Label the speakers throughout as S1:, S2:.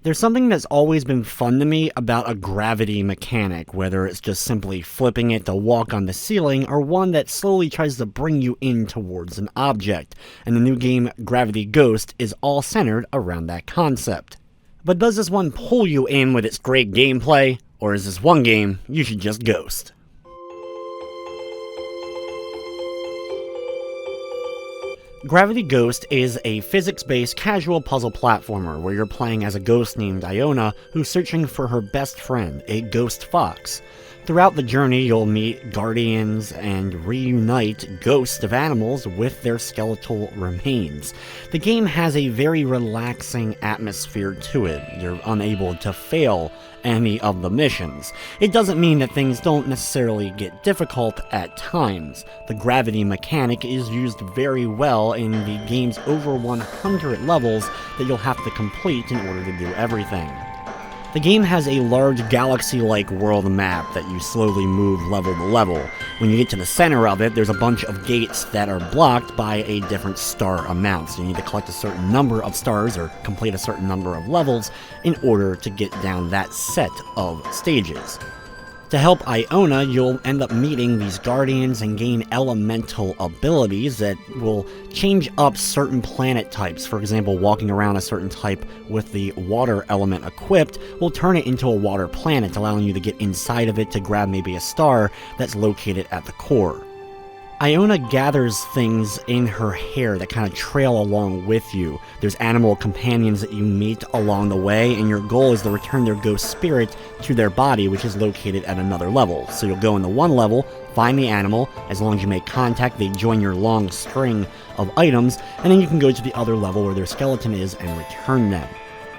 S1: There's something that's always been fun to me about a gravity mechanic, whether it's just simply flipping it to walk on the ceiling, or one that slowly tries to bring you in towards an object, and the new game Gravity Ghost is all centered around that concept. But does this one pull you in with its great gameplay, or is this one game you should just ghost? Gravity Ghost is a physics-based casual puzzle platformer where you're playing as a ghost named Iona who's searching for her best friend, a ghost fox. Throughout the journey, you'll meet guardians and reunite ghosts of animals with their skeletal remains. The game has a very relaxing atmosphere to it. You're unable to fail any of the missions. It doesn't mean that things don't necessarily get difficult at times. The gravity mechanic is used very well in the game's over 100 levels that you'll have to complete in order to do everything. The game has a large galaxy-like world map that you slowly move level to level. When you get to the center of it, there's a bunch of gates that are blocked by a different star amount. So you need to collect a certain number of stars or complete a certain number of levels in order to get down that set of stages. To help Iona, you'll end up meeting these guardians and gain elemental abilities that will change up certain planet types. For example, walking around a certain type with the water element equipped will turn it into a water planet, allowing you to get inside of it to grab maybe a star that's located at the core. Iona gathers things in her hair that kind of trail along with you. There's animal companions that you meet along the way, and your goal is to return their ghost spirit to their body, which is located at another level. So you'll go into one level, find the animal, as long as you make contact, they join your long string of items, and then you can go to the other level where their skeleton is and return them.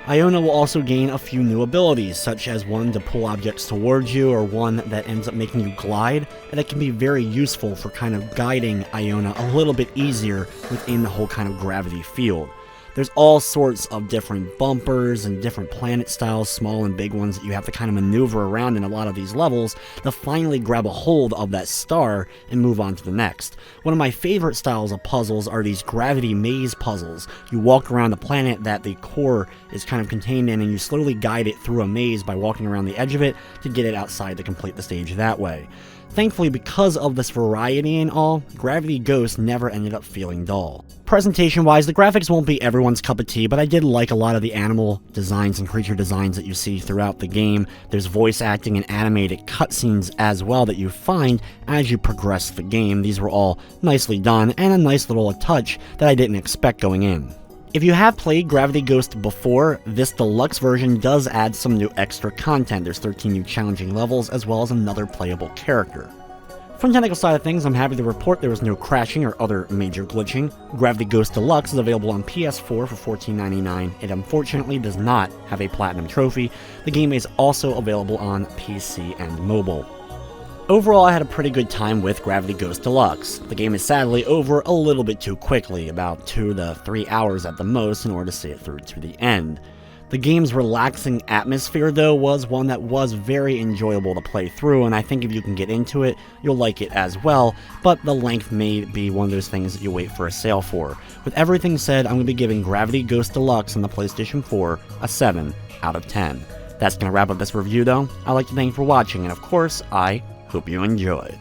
S1: Iona will also gain a few new abilities, such as one to pull objects towards you, or one that ends up making you glide, and that can be very useful for kind of guiding Iona a little bit easier within the whole kind of gravity field. There's all sorts of different bumpers and different planet styles, small and big ones, that you have to kind of maneuver around in a lot of these levels to finally grab a hold of that star and move on to the next. One of my favorite styles of puzzles are these gravity maze puzzles. You walk around the planet that the core is kind of contained in, and you slowly guide it through a maze by walking around the edge of it to get it outside to complete the stage that way. Thankfully, because of this variety and all, Gravity Ghost never ended up feeling dull. Presentation-wise, the graphics won't be everyone's cup of tea, but I did like a lot of the animal designs and creature designs that you see throughout the game. There's voice acting and animated cutscenes as well that you find as you progress the game. These were all nicely done, and a nice little touch that I didn't expect going in. If you have played Gravity Ghost before, this deluxe version does add some new extra content. There's 13 new challenging levels, as well as another playable character. From the technical side of things, I'm happy to report there was no crashing or other major glitching. Gravity Ghost Deluxe is available on PS4 for $14.99. It unfortunately does not have a platinum trophy. The game is also available on PC and mobile. Overall, I had a pretty good time with Gravity Ghost Deluxe. The game is sadly over a little bit too quickly, about 2 to 3 hours at the most, in order to see it through to the end. The game's relaxing atmosphere, though, was one that was very enjoyable to play through, and I think if you can get into it, you'll like it as well, but the length may be one of those things that you wait for a sale for. With everything said, I'm going to be giving Gravity Ghost Deluxe on the PlayStation 4 a 7 out of 10. That's going to wrap up this review, though. I'd like to thank you for watching, and of course, I hope you enjoyed.